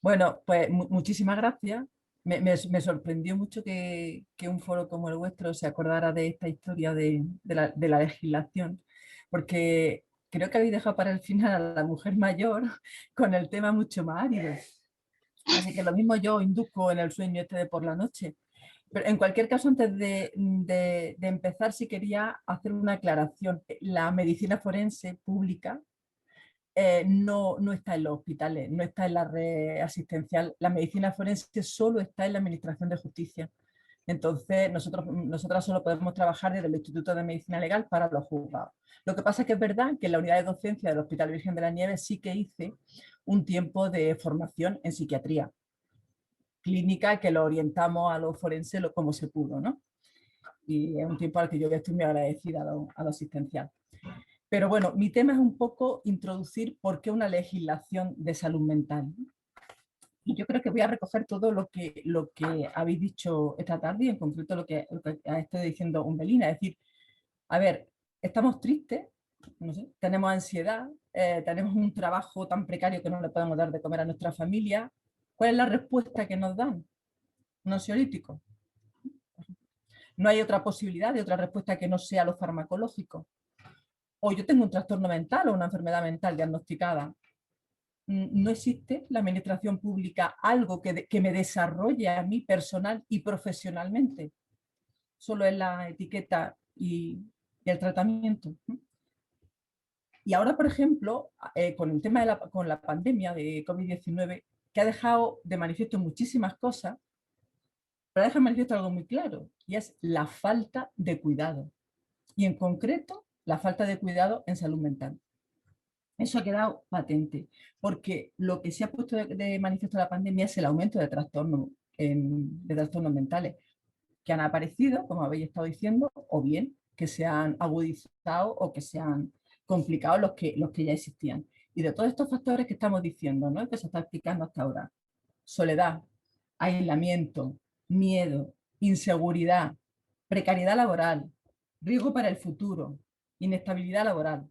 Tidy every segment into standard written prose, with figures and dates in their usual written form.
Bueno, pues muchísimas gracias. Me sorprendió mucho que un foro como el vuestro se acordara de esta historia de la legislación, porque creo que habéis dejado para el final a la mujer mayor con el tema mucho más árido. Así que lo mismo yo induzco en el sueño este de por la noche. Pero en cualquier caso, antes de empezar, sí quería hacer una aclaración. La medicina forense pública no está en los hospitales, no está en la red asistencial. La medicina forense solo está en la Administración de Justicia. Entonces, nosotras solo podemos trabajar desde el Instituto de Medicina Legal para los juzgados. Lo que pasa es que es verdad que en la unidad de docencia del Hospital Virgen de la Nieves sí que hice un tiempo de formación en psiquiatría clínica que lo orientamos a lo forense como se pudo, ¿no? Y es un tiempo al que yo estoy muy agradecida a lo asistencial. Pero bueno, mi tema es un poco introducir por qué una legislación de salud mental. Y yo creo que voy a recoger todo lo que habéis dicho esta tarde y en concreto lo que ha estado diciendo Umbelina. Es decir, a ver, estamos tristes, no sé, tenemos ansiedad, tenemos un trabajo tan precario que no le podemos dar de comer a nuestra familia. ¿Cuál es la respuesta que nos dan? Un ansiolítico. No hay otra posibilidad de otra respuesta que no sea lo farmacológico. O yo tengo un trastorno mental o una enfermedad mental diagnosticada. No existe la administración pública algo que me desarrolle a mí personal y profesionalmente. Solo es la etiqueta y el tratamiento. Y ahora, por ejemplo, con el tema con la pandemia de COVID-19, que ha dejado de manifiesto muchísimas cosas, pero deja de manifiesto algo muy claro, y es la falta de cuidado. Y en concreto, la falta de cuidado en salud mental. Eso ha quedado patente, porque lo que se ha puesto de manifiesto en la pandemia es el aumento de trastornos mentales que han aparecido, como habéis estado diciendo, o bien que se han agudizado o que se han complicado los que ya existían. Y de todos estos factores que estamos diciendo, ¿no? Que se está explicando hasta ahora: soledad, aislamiento, miedo, inseguridad, precariedad laboral, riesgo para el futuro, inestabilidad laboral.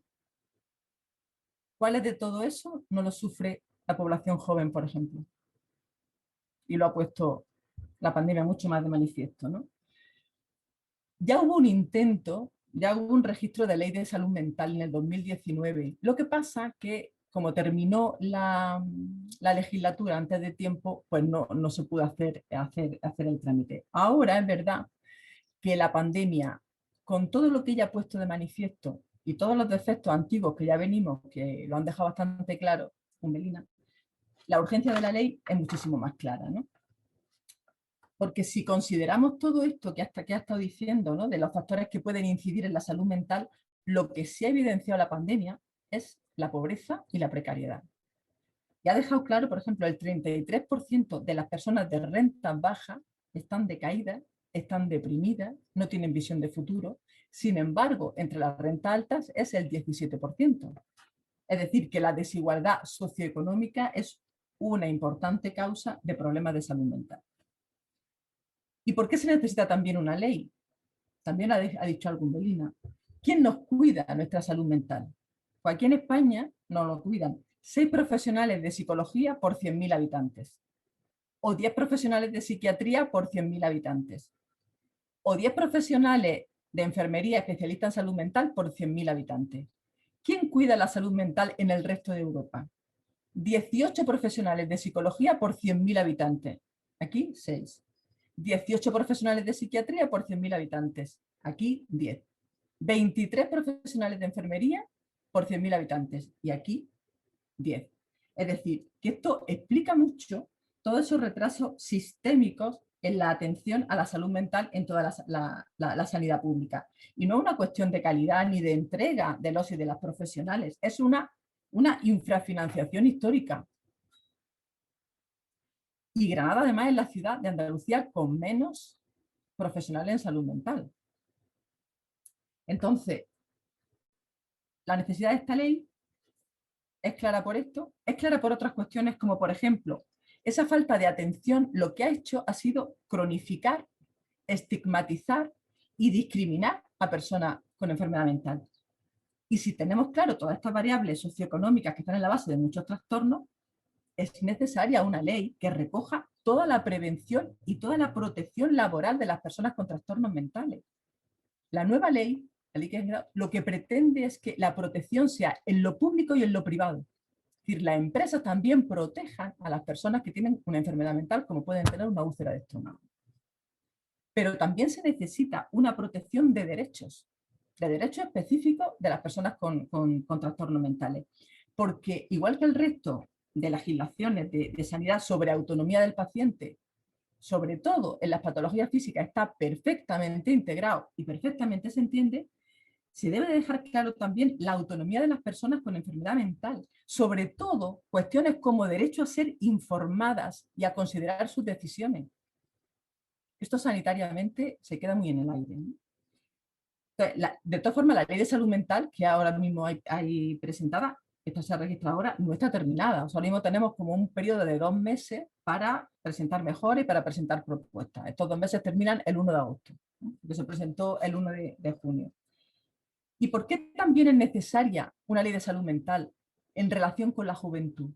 ¿Cuáles de todo eso no lo sufre la población joven, por ejemplo? Y lo ha puesto la pandemia mucho más de manifiesto, ¿no? Ya hubo un intento, ya hubo un registro de ley de salud mental en el 2019. Lo que pasa que, como terminó la legislatura antes de tiempo, pues no se pudo hacer el trámite. Ahora es verdad que la pandemia, con todo lo que ella ha puesto de manifiesto y todos los defectos antiguos que ya venimos, que lo han dejado bastante claro, Melina, la urgencia de la ley es muchísimo más clara, ¿no? Porque si consideramos todo esto que ha estado diciendo, ¿no? De los factores que pueden incidir en la salud mental, lo que sí ha evidenciado la pandemia es la pobreza y la precariedad. Y ha dejado claro, por ejemplo, el 33% de las personas de renta baja están decaídas, están deprimidas, no tienen visión de futuro. Sin embargo, entre las rentas altas es el 17%. Es decir, que la desigualdad socioeconómica es una importante causa de problemas de salud mental. ¿Y por qué se necesita también una ley? También ha dicho algún Belina. ¿Quién nos cuida nuestra salud mental? Pues aquí en España nos lo cuidan 6 profesionales de psicología por 100.000 habitantes, o 10 profesionales de psiquiatría por 100.000 habitantes, o 10 profesionales de enfermería especialistas en salud mental por 100.000 habitantes. ¿Quién cuida la salud mental en el resto de Europa? 18 profesionales de psicología por 100.000 habitantes. Aquí, 6. 18 profesionales de psiquiatría por 100.000 habitantes. Aquí, 10. 23 profesionales de enfermería por 100.000 habitantes. Y aquí, 10. Es decir, que esto explica mucho todos esos retrasos sistémicos en la atención a la salud mental en toda la sanidad pública. Y no es una cuestión de calidad ni de entrega de los y de las profesionales, es una infrafinanciación histórica. Y Granada, además, es la ciudad de Andalucía con menos profesionales en salud mental. Entonces, la necesidad de esta ley es clara por esto, es clara por otras cuestiones, como por ejemplo, esa falta de atención lo que ha hecho ha sido cronificar, estigmatizar y discriminar a personas con enfermedad mental. Y si tenemos claro todas estas variables socioeconómicas que están en la base de muchos trastornos, es necesaria una ley que recoja toda la prevención y toda la protección laboral de las personas con trastornos mentales. La nueva ley, lo que pretende es que la protección sea en lo público y en lo privado. Es decir, las empresas también protejan a las personas que tienen una enfermedad mental, como pueden tener una úlcera de estómago. Pero también se necesita una protección de derechos específicos de las personas con trastornos mentales. Porque igual que el resto de legislaciones de sanidad sobre autonomía del paciente, sobre todo en las patologías físicas, está perfectamente integrado y perfectamente se entiende, se debe dejar claro también la autonomía de las personas con enfermedad mental, sobre todo cuestiones como derecho a ser informadas y a considerar sus decisiones. Esto sanitariamente se queda muy en el aire, ¿no? Entonces, de todas formas, la ley de salud mental que ahora mismo hay presentada, esta se ha registrado ahora, no está terminada. O sea, ahora mismo tenemos como un periodo de 2 meses para presentar mejoras y para presentar propuestas. Estos 2 meses terminan el 1 de agosto, ¿no? Que se presentó el 1 de junio. ¿Y por qué también es necesaria una ley de salud mental en relación con la juventud?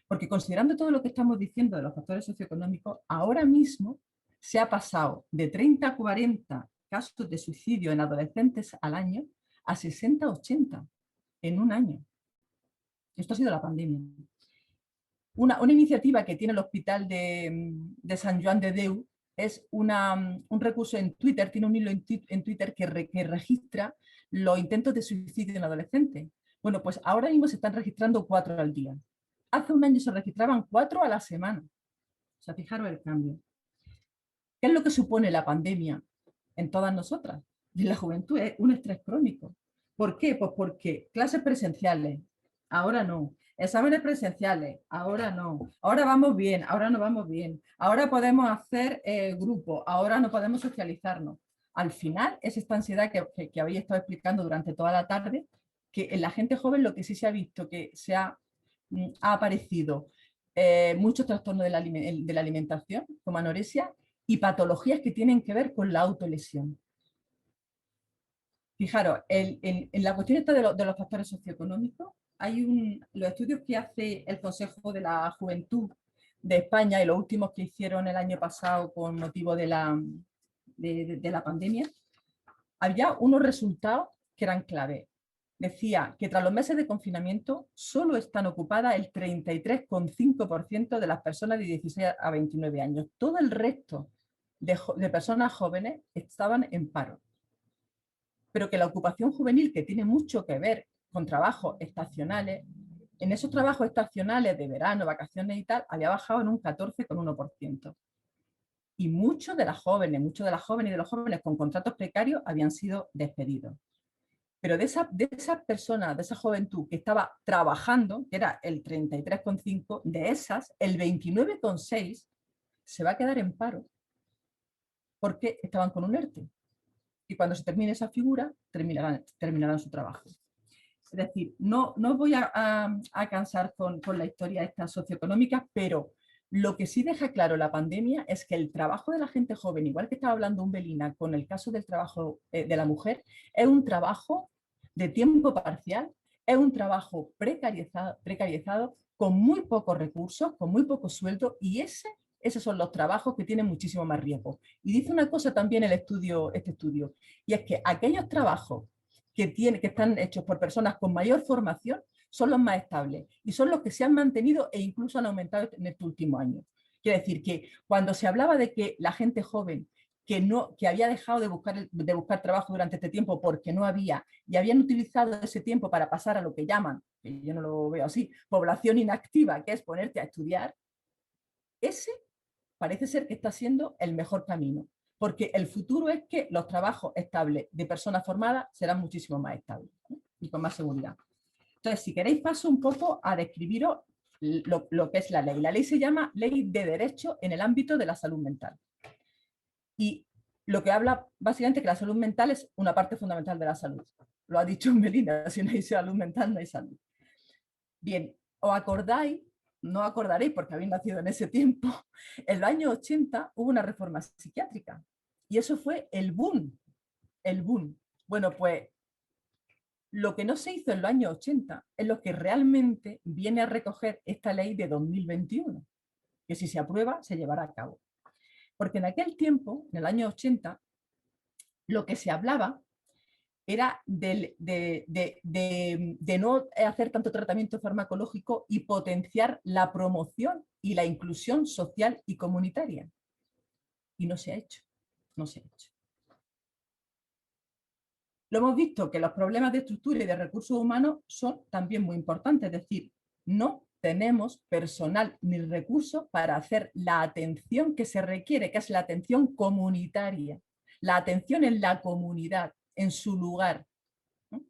Porque considerando todo lo que estamos diciendo de los factores socioeconómicos, ahora mismo se ha pasado de 30 a 40 casos de suicidio en adolescentes al año a 60 a 80 en un año. Esto ha sido la pandemia. Una iniciativa que tiene el Hospital de Sant Joan de Déu es un recurso en Twitter, tiene un hilo en Twitter que registra los intentos de suicidio en adolescentes. Bueno, pues ahora mismo se están registrando 4 al día. Hace un año se registraban 4 a la semana. O sea, fijaros el cambio. ¿Qué es lo que supone la pandemia en todas nosotras? Y en la juventud es un estrés crónico. ¿Por qué? Pues porque clases presenciales, ahora no. Exámenes presenciales, ahora no. Ahora vamos bien, ahora no vamos bien. Ahora podemos hacer grupos, ahora no podemos socializarnos. Al final es esta ansiedad que habéis estado explicando durante toda la tarde, que en la gente joven lo que sí se ha visto, que ha aparecido muchos trastornos de la alimentación, como anorexia, y patologías que tienen que ver con la autolesión. Fijaros, en la cuestión esta de los factores socioeconómicos, los estudios que hace el Consejo de la Juventud de España y los últimos que hicieron el año pasado con motivo de la pandemia, había unos resultados que eran clave. Decía que tras los meses de confinamiento solo están ocupadas el 33,5% de las personas de 16 a 29 años. Todo el resto de personas jóvenes estaban en paro. Pero que la ocupación juvenil, que tiene mucho que ver con trabajos estacionales, en esos trabajos estacionales de verano, vacaciones y tal, había bajado en un 14,1%. Y muchos de las jóvenes y de los jóvenes con contratos precarios habían sido despedidos. Pero de esas personas, de esa juventud que estaba trabajando, que era el 33,5%, de esas, el 29,6% se va a quedar en paro porque estaban con un ERTE. Y cuando se termine esa figura, terminarán su trabajo. Es decir, no voy a cansar con la historia esta socioeconómica, pero lo que sí deja claro la pandemia es que el trabajo de la gente joven, igual que estaba hablando Umbelina con el caso del trabajo de la mujer, es un trabajo de tiempo parcial, es un trabajo precarizado con muy pocos recursos, con muy poco sueldo, y esos son los trabajos que tienen muchísimo más riesgo. Y dice una cosa también este estudio, y es que aquellos trabajos que están hechos por personas con mayor formación son los más estables y son los que se han mantenido e incluso han aumentado en este último año. Quiere decir que cuando se hablaba de que la gente joven que había dejado de buscar trabajo durante este tiempo porque no había, y habían utilizado ese tiempo para pasar a lo que llaman, que yo no lo veo así, población inactiva, que es ponerte a estudiar, ese parece ser que está siendo el mejor camino, porque el futuro es que los trabajos estables de personas formadas serán muchísimo más estables, ¿no? Y con más seguridad. Entonces, si queréis, paso un poco a describiros lo que es la ley. La ley se llama Ley de Derecho en el ámbito de la salud mental. Y lo que habla básicamente que la salud mental es una parte fundamental de la salud. Lo ha dicho Melina, si no hay salud mental no hay salud. Bien, ¿os acordáis? No acordaréis porque habéis nacido en ese tiempo. En los años 80 hubo una reforma psiquiátrica y eso fue el boom. El boom. Bueno, pues Lo que no se hizo en los años 80 es lo que realmente viene a recoger esta ley de 2021, que si se aprueba se llevará a cabo. Porque en aquel tiempo, en el año 80, lo que se hablaba era de no hacer tanto tratamiento farmacológico y potenciar la promoción y la inclusión social y comunitaria. Y no se ha hecho, no se ha hecho. Lo hemos visto que los problemas de estructura y de recursos humanos son también muy importantes, es decir, no tenemos personal ni recursos para hacer la atención que se requiere, que es la atención comunitaria, la atención en la comunidad, en su lugar. ¿No?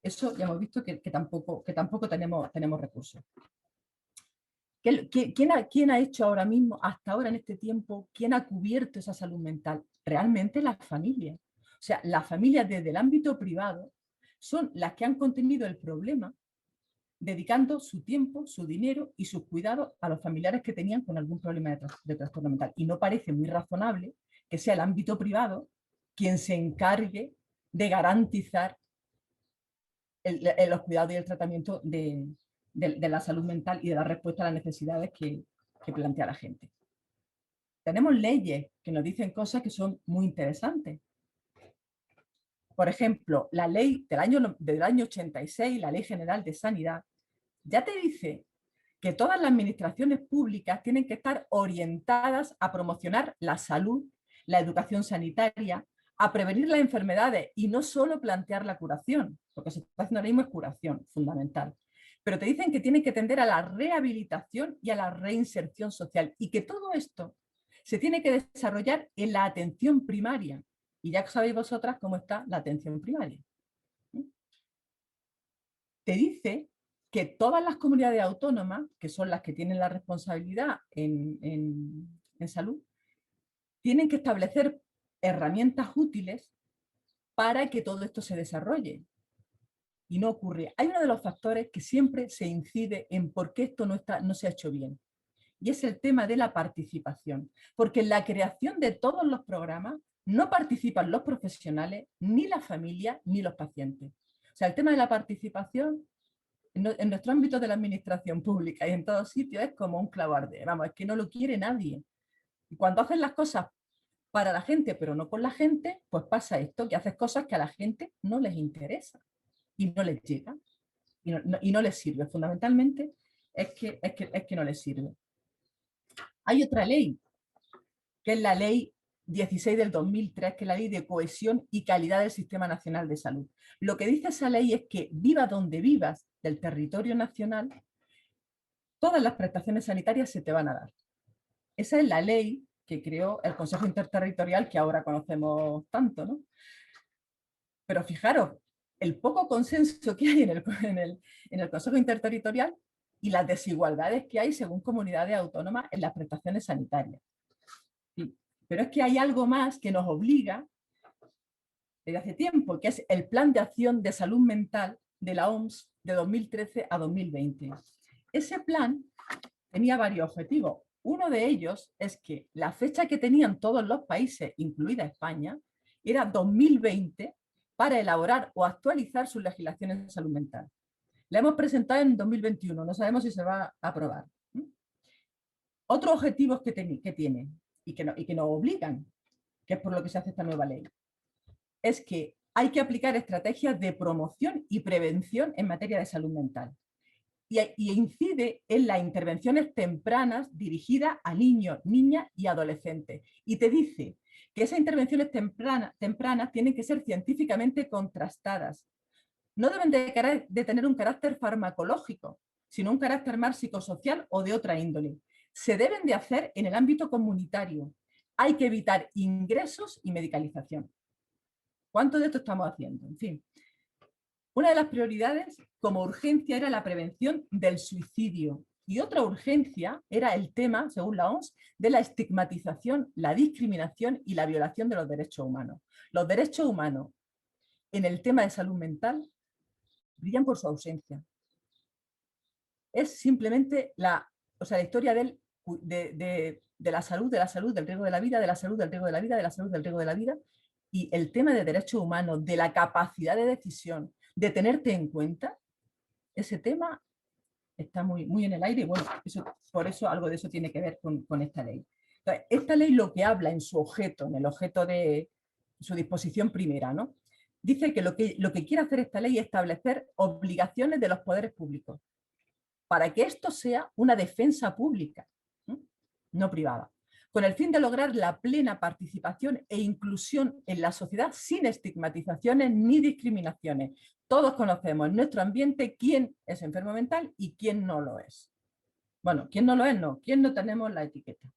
Eso ya hemos visto que tampoco tenemos recursos. ¿Quién ha hecho ahora mismo, hasta ahora en este tiempo, quién ha cubierto esa salud mental? Realmente las familias. O sea, las familias desde el ámbito privado son las que han contenido el problema, dedicando su tiempo, su dinero y sus cuidados a los familiares que tenían con algún problema de trastorno mental. Y no parece muy razonable que sea el ámbito privado quien se encargue de garantizar los cuidados y el tratamiento de la salud mental y de la respuesta a las necesidades que plantea la gente. Tenemos leyes que nos dicen cosas que son muy interesantes. Por ejemplo, la ley del año 86, la Ley General de Sanidad, ya te dice que todas las administraciones públicas tienen que estar orientadas a promocionar la salud, la educación sanitaria, a prevenir las enfermedades y no solo plantear la curación. Lo que se está haciendo ahora mismo es curación, fundamental. Pero te dicen que tienen que tender a la rehabilitación y a la reinserción social y que todo esto se tiene que desarrollar en la atención primaria. Y ya sabéis vosotras cómo está la atención primaria. Te dice que todas las comunidades autónomas, que son las que tienen la responsabilidad en salud, tienen que establecer herramientas útiles para que todo esto se desarrolle. Y no ocurre. Hay uno de los factores que siempre se incide en por qué esto no se ha hecho bien. Y es el tema de la participación. Porque en la creación de todos los programas no participan los profesionales, ni la familia, ni los pacientes. O sea, el tema de la participación en nuestro ámbito de la administración pública y en todos sitios es como un clavo ardiente. Vamos, es que no lo quiere nadie. Y cuando hacen las cosas para la gente, pero no con la gente, pues pasa esto, que haces cosas que a la gente no les interesa y no les llega y no les sirve. Fundamentalmente es que no les sirve. Hay otra ley, que es la ley 16 del 2003, que es la ley de cohesión y calidad del Sistema Nacional de Salud. Lo que dice esa ley es que viva donde vivas del territorio nacional, todas las prestaciones sanitarias se te van a dar. Esa es la ley que creó el Consejo Interterritorial que ahora conocemos tanto, ¿no? Pero fijaros, el poco consenso que hay en el Consejo Interterritorial y las desigualdades que hay según comunidades autónomas en las prestaciones sanitarias. Sí. Pero es que hay algo más que nos obliga desde hace tiempo, que es el Plan de Acción de Salud Mental de la OMS de 2013 a 2020. Ese plan tenía varios objetivos. Uno de ellos es que la fecha que tenían todos los países, incluida España, era 2020 para elaborar o actualizar sus legislaciones de salud mental. La hemos presentado en 2021, no sabemos si se va a aprobar. Otros objetivos que tiene y que nos obligan, que es por lo que se hace esta nueva ley, es que hay que aplicar estrategias de promoción y prevención en materia de salud mental. Y incide en las intervenciones tempranas dirigidas a niños, niñas y adolescentes. Y te dice que esas intervenciones tempranas tienen que ser científicamente contrastadas. No deben de tener un carácter farmacológico, sino un carácter más psicosocial o de otra índole. Se deben de hacer en el ámbito comunitario. Hay que evitar ingresos y medicalización. ¿Cuánto de esto estamos haciendo? En fin. Una de las prioridades como urgencia era la prevención del suicidio y otra urgencia era el tema, según la OMS, de la estigmatización, la discriminación y la violación de los derechos humanos. Los derechos humanos en el tema de salud mental brillan por su ausencia. Es simplemente la historia de la salud, del riesgo de la vida, de la salud, del riesgo de la vida, de la salud, del riesgo de la vida, y el tema de derechos humanos, de la capacidad de decisión, de tenerte en cuenta, ese tema está muy en el aire y bueno, por eso algo de eso tiene que ver con esta ley. Entonces, esta ley lo que habla en su objeto, en el objeto de su disposición primera, ¿no? Dice que lo que quiere hacer esta ley es establecer obligaciones de los poderes públicos para que esto sea una defensa pública, no privada, con el fin de lograr la plena participación e inclusión en la sociedad sin estigmatizaciones ni discriminaciones. Todos conocemos en nuestro ambiente quién es enfermo mental y quién no lo es. Bueno, quién no lo es, no. ¿Quién no tenemos la etiqueta?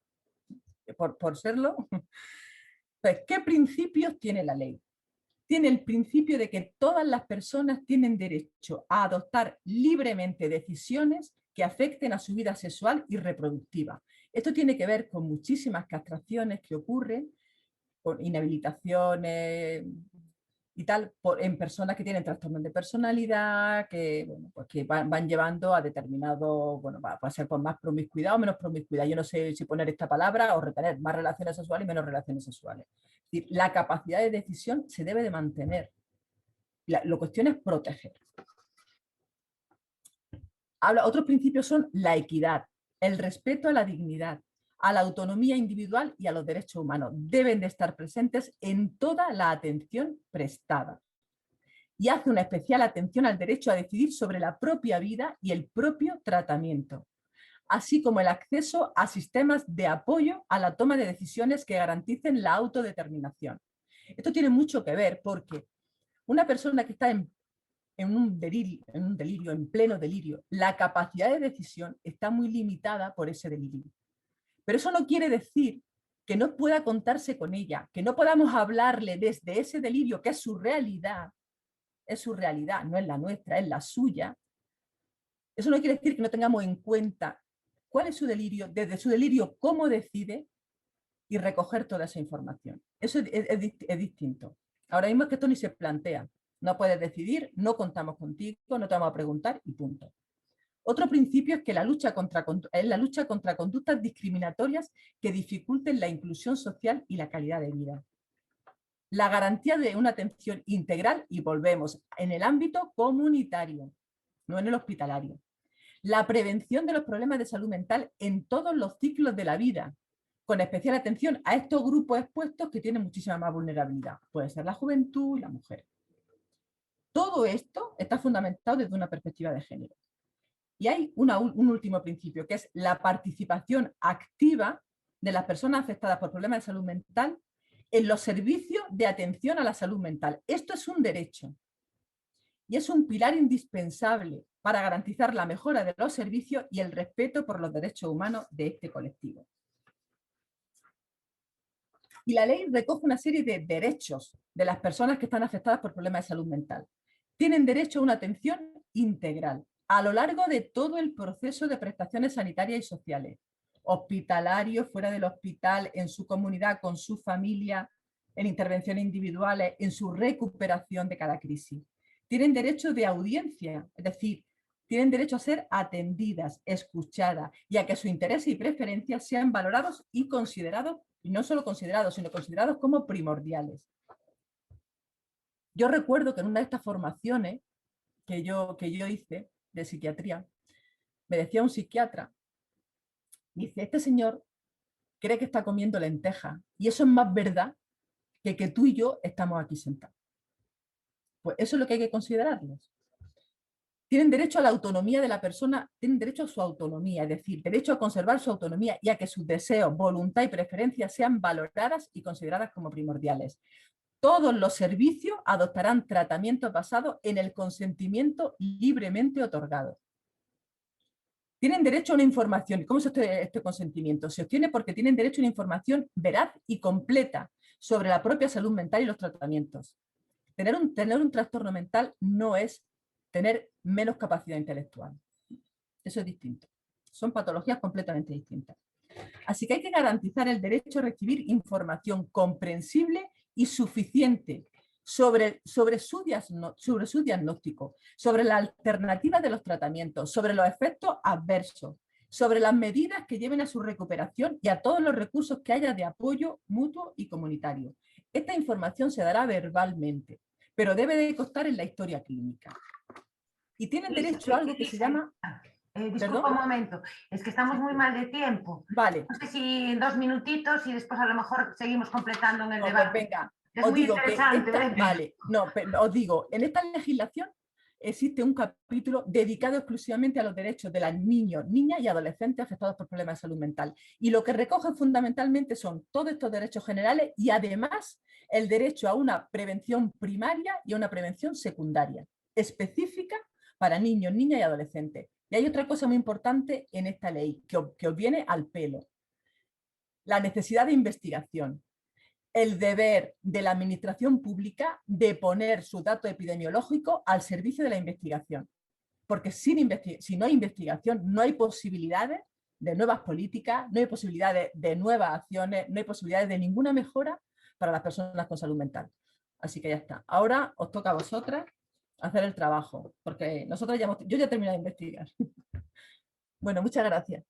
Por serlo. Pues, ¿qué principios tiene la ley? Tiene el principio de que todas las personas tienen derecho a adoptar libremente decisiones que afecten a su vida sexual y reproductiva. Esto tiene que ver con muchísimas castraciones que ocurren, con inhabilitaciones y tal, en personas que tienen trastornos de personalidad, que, bueno, pues que van llevando a determinado, bueno, va a ser con más promiscuidad o menos promiscuidad. Yo no sé si poner esta palabra o retener más relaciones sexuales y menos relaciones sexuales. Es decir, la capacidad de decisión se debe de mantener. La cuestión es proteger. Otros principios son la equidad, el respeto a la dignidad, a la autonomía individual y a los derechos humanos. Deben de estar presentes en toda la atención prestada. Y hace una especial atención al derecho a decidir sobre la propia vida y el propio tratamiento, así como el acceso a sistemas de apoyo a la toma de decisiones que garanticen la autodeterminación. Esto tiene mucho que ver porque una persona que está en un delirio, en pleno delirio, la capacidad de decisión está muy limitada por ese delirio. Pero eso no quiere decir que no pueda contarse con ella, que no podamos hablarle desde ese delirio, que es su realidad, no es la nuestra, es la suya. Eso no quiere decir que no tengamos en cuenta cuál es su delirio, desde su delirio cómo decide y recoger toda esa información. Eso es distinto. Ahora mismo es que esto ni se plantea. No puedes decidir, no contamos contigo, no te vamos a preguntar y punto. Otro principio es que la lucha contra conductas discriminatorias que dificulten la inclusión social y la calidad de vida. La garantía de una atención integral, y volvemos, en el ámbito comunitario, no en el hospitalario. La prevención de los problemas de salud mental en todos los ciclos de la vida, con especial atención a estos grupos expuestos que tienen muchísima más vulnerabilidad. Puede ser la juventud y la mujer. Todo esto está fundamentado desde una perspectiva de género. Y hay un último principio, que es la participación activa de las personas afectadas por problemas de salud mental en los servicios de atención a la salud mental. Esto es un derecho y es un pilar indispensable para garantizar la mejora de los servicios y el respeto por los derechos humanos de este colectivo. Y la ley recoge una serie de derechos de las personas que están afectadas por problemas de salud mental. Tienen derecho a una atención integral a lo largo de todo el proceso de prestaciones sanitarias y sociales, hospitalario, fuera del hospital, en su comunidad, con su familia, en intervenciones individuales, en su recuperación de cada crisis. Tienen derecho de audiencia, es decir, tienen derecho a ser atendidas, escuchadas y a que sus intereses y preferencias sean valorados y considerados, y no solo considerados, sino considerados como primordiales. Yo recuerdo que en una de estas formaciones que yo hice de psiquiatría, me decía un psiquiatra, dice, este señor cree que está comiendo lentejas y eso es más verdad que tú y yo estamos aquí sentados. Pues eso es lo que hay que considerarlos. Tienen derecho a la autonomía de la persona, tienen derecho a su autonomía, es decir, derecho a conservar su autonomía y a que sus deseos, voluntad y preferencias sean valoradas y consideradas como primordiales. Todos los servicios adoptarán tratamientos basados en el consentimiento libremente otorgado. Tienen derecho a una información. ¿Cómo es este consentimiento? Se obtiene porque tienen derecho a una información veraz y completa sobre la propia salud mental y los tratamientos. Tener un trastorno mental no es tener menos capacidad intelectual. Eso es distinto. Son patologías completamente distintas. Así que hay que garantizar el derecho a recibir información comprensible y suficiente sobre su diagnóstico, sobre la alternativa de los tratamientos, sobre los efectos adversos, sobre las medidas que lleven a su recuperación y a todos los recursos que haya de apoyo mutuo y comunitario. Esta información se dará verbalmente, pero debe de constar en la historia clínica. Y tienen derecho a algo que se llama... disculpa un momento, es que estamos muy mal de tiempo. Vale. No sé si en 2 minutitos y después a lo mejor seguimos completando en el debate. Pues venga, es os muy digo interesante. que vale, no, pero os digo, en esta legislación existe un capítulo dedicado exclusivamente a los derechos de los niños, niñas y adolescentes afectados por problemas de salud mental. Y lo que recoge fundamentalmente son todos estos derechos generales y además el derecho a una prevención primaria y a una prevención secundaria, específica para niños, niñas y adolescentes. Y hay otra cosa muy importante en esta ley que os viene al pelo. La necesidad de investigación. El deber de la administración pública de poner su dato epidemiológico al servicio de la investigación. Porque si no hay investigación, no hay posibilidades de nuevas políticas, no hay posibilidades de nuevas acciones, no hay posibilidades de ninguna mejora para las personas con salud mental. Así que ya está. Ahora os toca a vosotras hacer el trabajo, porque nosotros yo ya he terminado de investigar. Bueno, muchas gracias.